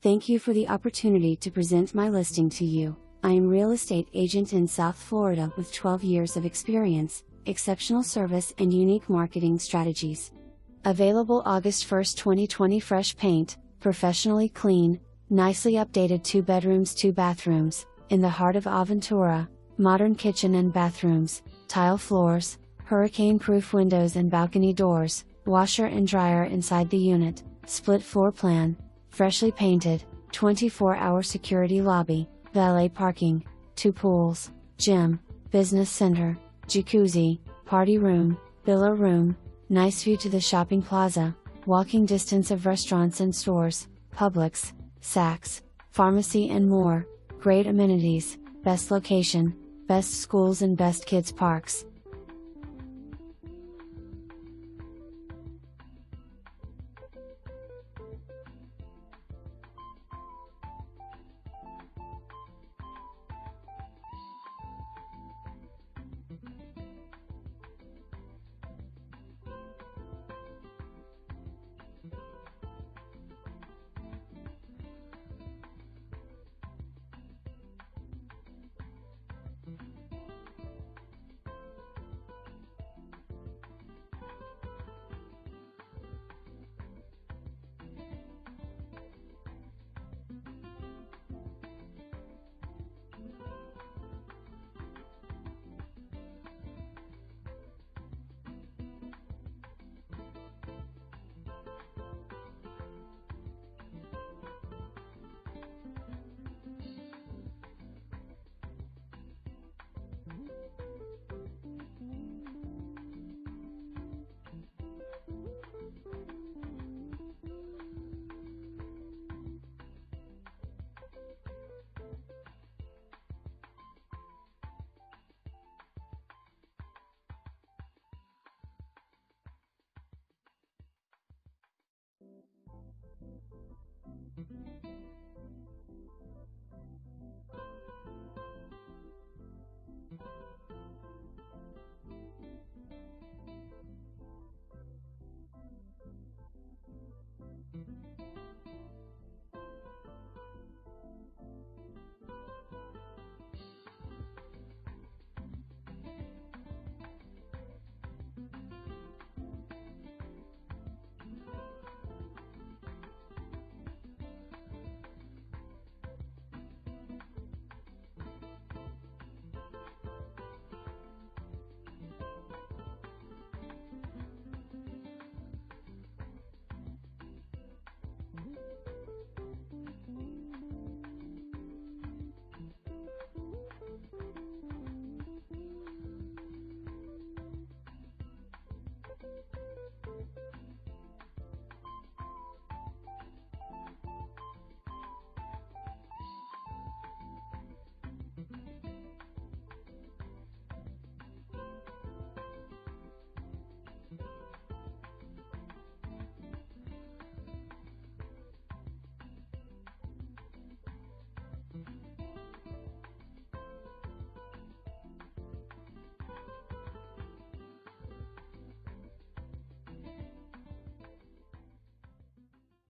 Thank you for the opportunity to present my listing to you. I am real estate agent in South Florida with 12 years of experience, exceptional service and unique marketing strategies. Available August 1, 2020. Fresh paint, professionally clean, nicely updated 2 bedrooms 2 bathrooms, in the heart of Aventura, modern kitchen and bathrooms, tile floors, hurricane-proof windows and balcony doors, washer and dryer inside the unit, split floor plan, freshly painted, 24-hour security lobby, valet parking, 2 pools, gym, business center, jacuzzi, party room, billar room, nice view to the shopping plaza, walking distance of restaurants and stores, Publix, Saks, pharmacy and more, great amenities, best location, best schools and best kids parks.